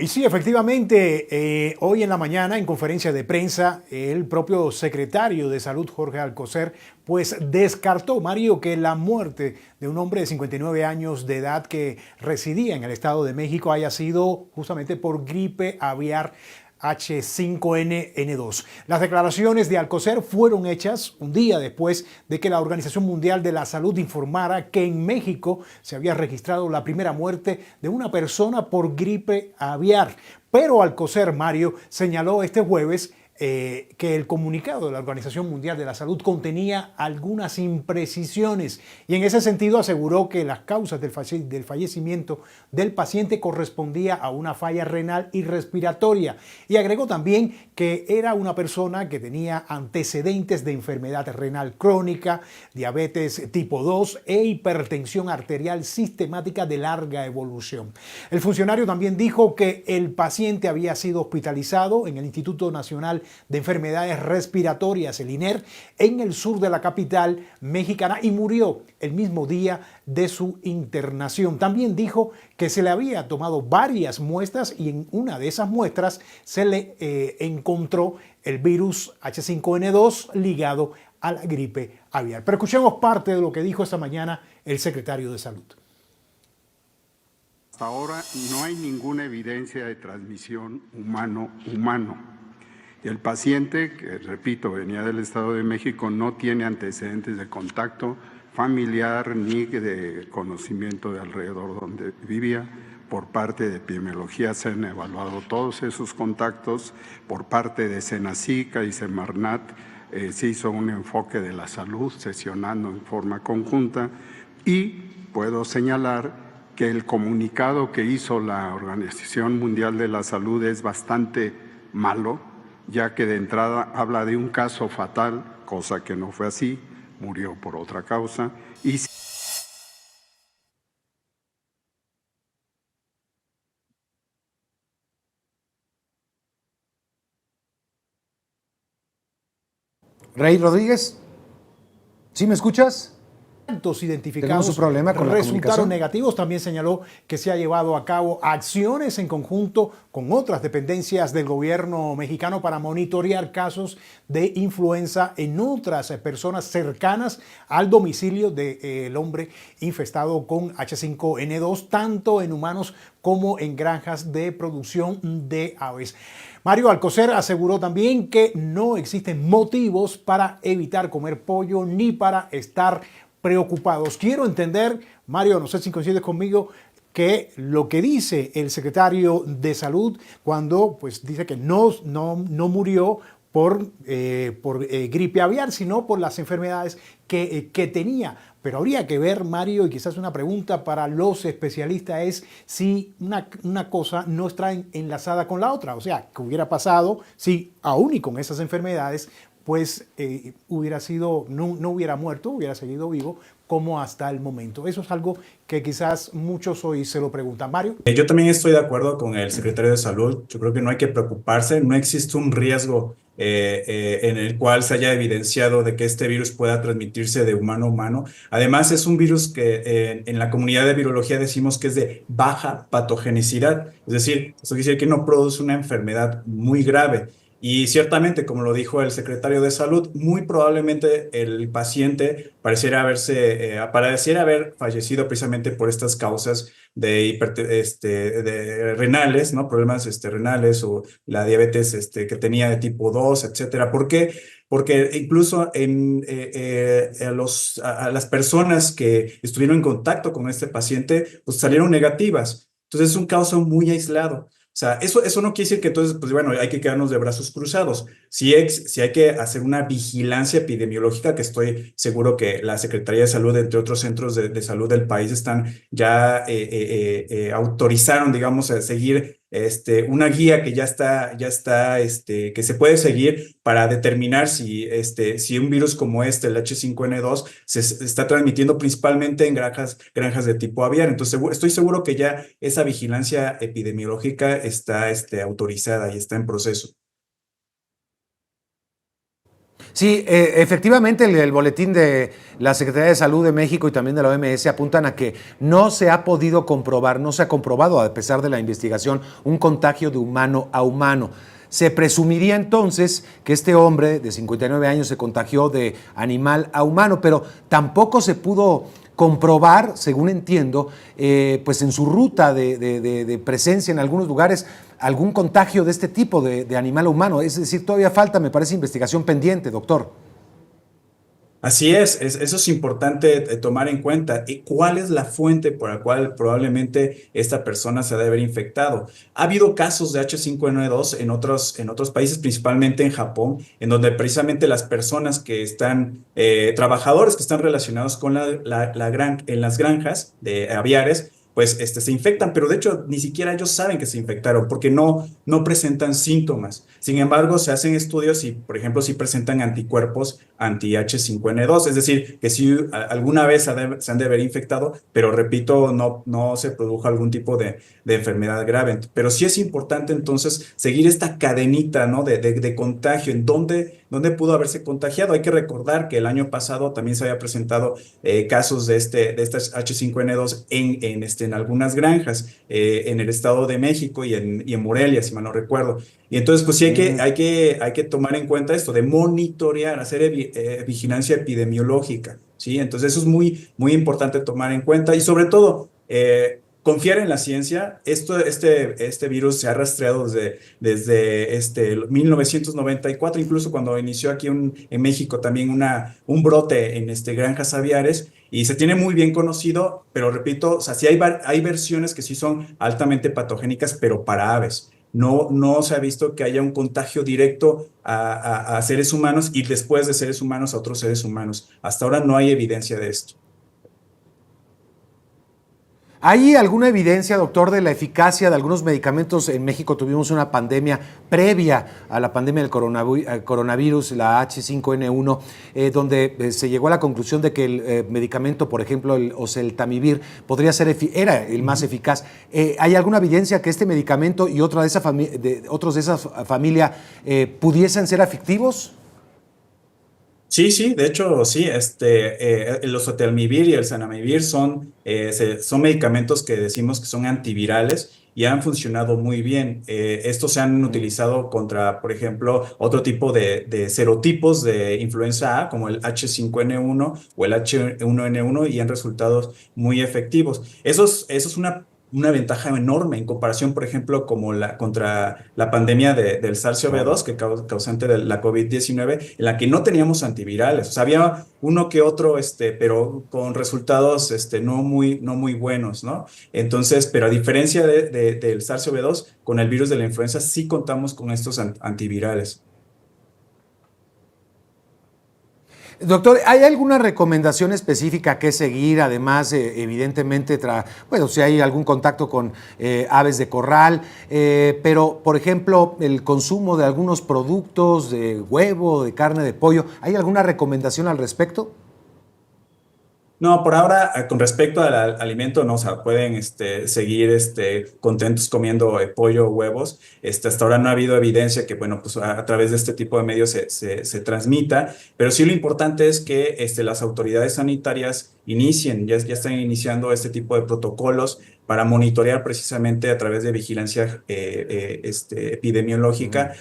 Y sí, efectivamente, hoy en la mañana, en conferencia de prensa, el propio secretario de Salud, Jorge Alcocer, pues descartó, Mario, que la muerte de un hombre de 59 años de edad que residía en el Estado de México haya sido justamente por gripe aviar H5N2. Las declaraciones de Alcocer fueron hechas un día después de que la Organización Mundial de la Salud informara que en México se había registrado la primera muerte de una persona por gripe aviar. Pero Alcocer, Mario, señaló este jueves que el comunicado de la Organización Mundial de la Salud contenía algunas imprecisiones y en ese sentido aseguró que las causas del fallecimiento del paciente correspondía a una falla renal y respiratoria y agregó también que era una persona que tenía antecedentes de enfermedad renal crónica, diabetes tipo 2 e hipertensión arterial sistemática de larga evolución. El funcionario también dijo que el paciente había sido hospitalizado en el Instituto Nacional de Enfermedades Respiratorias, el INER, en el sur de la capital mexicana y murió el mismo día de su internación. También dijo que se le había tomado varias muestras y en una de esas muestras se le encontró el virus H5N2 ligado a la gripe aviar. Pero escuchemos parte de lo que dijo esta mañana el secretario de Salud. Hasta ahora no hay ninguna evidencia de transmisión humano-humano. El paciente, que repito, venía del Estado de México, no tiene antecedentes de contacto familiar ni de conocimiento de alrededor donde vivía. Por parte de epidemiología se han evaluado todos esos contactos. Por parte de Senacica y Semarnat se hizo un enfoque de la salud, sesionando en forma conjunta. Y puedo señalar que el comunicado que hizo la Organización Mundial de la Salud es bastante malo, ya que de entrada habla de un caso fatal, cosa que no fue así, murió por otra causa. Y Rey Rodríguez, ¿sí me escuchas? Identificados un problema con resultaron negativos. También señaló que se ha llevado a cabo acciones en conjunto con otras dependencias del gobierno mexicano para monitorear casos de influenza en otras personas cercanas al domicilio del hombre infestado con H5N2, tanto en humanos como en granjas de producción de aves. Mario Alcocer aseguró también que no existen motivos para evitar comer pollo ni para estar preocupados. Quiero entender, Mario, no sé si coincides conmigo, que lo que dice el secretario de Salud cuando pues, dice que no murió por gripe aviar, sino por las enfermedades que tenía. Pero habría que ver, Mario, y quizás una pregunta para los especialistas es si una cosa no está enlazada con la otra. O sea, ¿qué hubiera pasado si aún y con esas enfermedades pues hubiera sido, no hubiera muerto, hubiera seguido vivo como hasta el momento? Eso es algo que quizás muchos hoy se lo preguntan. Mario. Yo también estoy de acuerdo con el secretario de Salud. Yo creo que no hay que preocuparse, no existe un riesgo en el cual se haya evidenciado de que este virus pueda transmitirse de humano a humano. Además, es un virus que en la comunidad de virología decimos que es de baja patogenicidad, es decir, eso quiere decir que no produce una enfermedad muy grave. Y ciertamente, como lo dijo el secretario de Salud, muy probablemente el paciente pareciera haber fallecido precisamente por estas causas de renales, ¿no? Problemas renales o la diabetes que tenía de tipo 2, etcétera. ¿Por qué? Porque incluso a las personas que estuvieron en contacto con este paciente, pues salieron negativas. Entonces es un caso muy aislado. O sea, eso no quiere decir que entonces, pues bueno, hay que quedarnos de brazos cruzados. Sí hay que hacer una vigilancia epidemiológica, que estoy seguro que la Secretaría de Salud, entre otros centros de salud del país, están ya autorizaron, digamos, a seguir una guía que ya está, que se puede seguir para determinar si un virus como el H5N2, se está transmitiendo principalmente en granjas de tipo aviar. Entonces, estoy seguro que ya esa vigilancia epidemiológica está autorizada y está en proceso. Sí, efectivamente el boletín de la Secretaría de Salud de México y también de la OMS apuntan a que no se ha podido comprobar, no se ha comprobado a pesar de la investigación, un contagio de humano a humano. Se presumiría entonces que este hombre de 59 años se contagió de animal a humano, pero tampoco se pudo comprobar, según entiendo, pues en su ruta de presencia en algunos lugares, algún contagio de este tipo de animal a humano. Es decir, todavía falta, me parece, investigación pendiente, doctor. Así eso es importante tomar en cuenta. ¿Y cuál es la fuente por la cual probablemente esta persona se ha de haber infectado? Ha habido casos de H5N2 en otros países, principalmente en Japón, en donde precisamente las personas que están, trabajadores que están relacionados con en las granjas de aviares, pues se infectan, pero de hecho ni siquiera ellos saben que se infectaron porque no presentan síntomas. Sin embargo, se hacen estudios y, por ejemplo, si presentan anticuerpos anti-H5N2, es decir, que si alguna vez se han de haber infectado, pero repito, no se produjo algún tipo de enfermedad grave. Pero sí es importante entonces seguir esta cadenita, ¿no? de contagio, en dónde pudo haberse contagiado. Hay que recordar que el año pasado también se había presentado casos de estas H5N2 en algunas granjas, en el Estado de México y en Morelia, si mal no recuerdo. Y entonces, pues sí hay que tomar en cuenta esto de monitorear, hacer vigilancia epidemiológica, ¿sí? Entonces eso es muy importante tomar en cuenta y sobre todo, confiar en la ciencia. Este virus se ha rastreado desde 1994, incluso cuando inició aquí en México también un brote en granjas aviares, y se tiene muy bien conocido, pero repito, o sea, sí hay versiones que sí son altamente patogénicas, pero para aves. No se ha visto que haya un contagio directo a seres humanos y después de seres humanos a otros seres humanos. Hasta ahora no hay evidencia de esto. ¿Hay alguna evidencia, doctor, de la eficacia de algunos medicamentos? En México tuvimos una pandemia previa a la pandemia del coronavirus, la H5N1, donde se llegó a la conclusión de que el medicamento, por ejemplo, el oseltamivir, era el más eficaz. ¿Hay alguna evidencia que este medicamento y otros de esa familia pudiesen ser efectivos? Sí, de hecho, sí, el oseltamivir y el zanamivir son medicamentos que decimos que son antivirales y han funcionado muy bien. Estos se han utilizado contra, por ejemplo, otro tipo de serotipos de influenza A, como el H5N1 o el H1N1, y han resultado muy efectivos. Eso es una ventaja enorme en comparación, por ejemplo, contra la pandemia del SARS-CoV-2, que causante de la COVID-19, en la que no teníamos antivirales. O sea, había uno que otro, pero con resultados no muy buenos, ¿no? Entonces, pero a diferencia del SARS-CoV-2, con el virus de la influenza sí contamos con estos antivirales. Doctor, ¿hay alguna recomendación específica que seguir? Además, evidentemente, bueno, si hay algún contacto con aves de corral, pero, por ejemplo, el consumo de algunos productos de huevo, de carne de pollo, ¿hay alguna recomendación al respecto? No, por ahora, con respecto al alimento, no, o sea, pueden seguir contentos comiendo pollo o huevos. Hasta ahora no ha habido evidencia que, bueno, pues a través de este tipo de medios se transmita, pero sí lo importante es que las autoridades sanitarias ya están iniciando este tipo de protocolos para monitorear precisamente a través de vigilancia epidemiológica,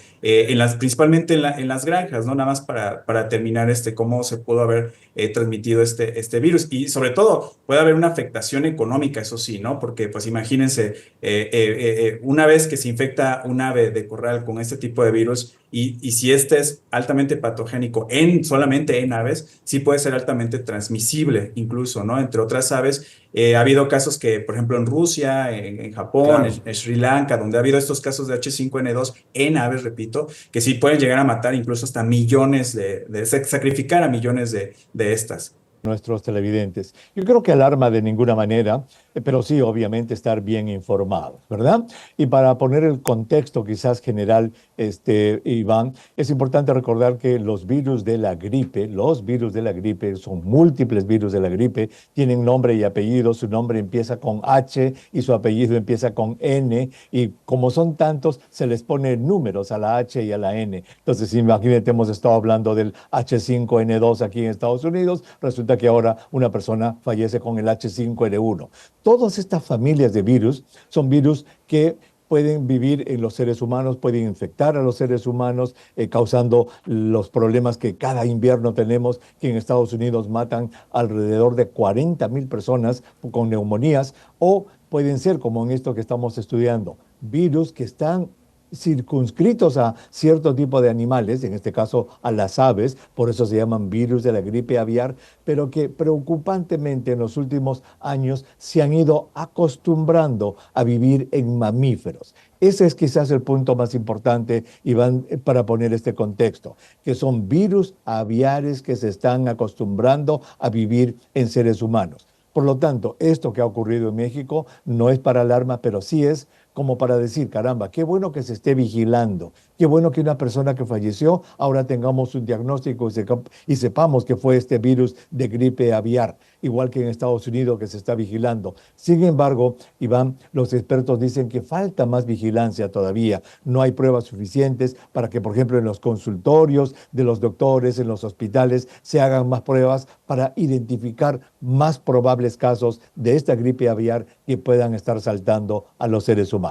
principalmente en las granjas, ¿no? Nada más para terminar cómo se pudo haber transmitido este virus. Y sobre todo, puede haber una afectación económica, eso sí, ¿no? Porque, pues imagínense, una vez que se infecta un ave de corral con este tipo de virus, y si es altamente patogénico solamente en aves, sí puede ser altamente transmisible, incluso, ¿no? Entre otras aves, ha habido casos que, por ejemplo, en Rusia, en Japón, Claro. en Sri Lanka, donde ha habido estos casos de H5N2 en aves, repito, que sí pueden llegar a matar incluso hasta millones sacrificar a millones de estas. nuestros televidentes. Yo creo que alarma de ninguna manera, pero sí, obviamente, estar bien informados, ¿verdad? Y para poner el contexto quizás general, Iván, es importante recordar que los virus de la gripe, son múltiples virus de la gripe, tienen nombre y apellido, su nombre empieza con H y su apellido empieza con N, y como son tantos, se les pone números a la H y a la N. Entonces, imagínate, hemos estado hablando del H5N2 aquí en Estados Unidos, resulta que ahora una persona fallece con el H5N1. Todas estas familias de virus son virus que pueden vivir en los seres humanos, pueden infectar a los seres humanos, causando los problemas que cada invierno tenemos, que en Estados Unidos matan alrededor de 40,000 personas con neumonías, o pueden ser, como en esto que estamos estudiando, virus que están circunscritos a cierto tipo de animales, en este caso a las aves, por eso se llaman virus de la gripe aviar, pero que preocupantemente en los últimos años se han ido acostumbrando a vivir en mamíferos. Ese es quizás el punto más importante, Iván, para poner este contexto, que son virus aviares que se están acostumbrando a vivir en seres humanos. Por lo tanto, esto que ha ocurrido en México no es para alarma, pero sí es como para decir, caramba, qué bueno que se esté vigilando, qué bueno que una persona que falleció ahora tengamos un diagnóstico y sepamos que fue este virus de gripe aviar, igual que en Estados Unidos que se está vigilando. Sin embargo, Iván, los expertos dicen que falta más vigilancia todavía. No hay pruebas suficientes para que, por ejemplo, en los consultorios de los doctores, en los hospitales, se hagan más pruebas para identificar más probables casos de esta gripe aviar que puedan estar saltando a los seres humanos.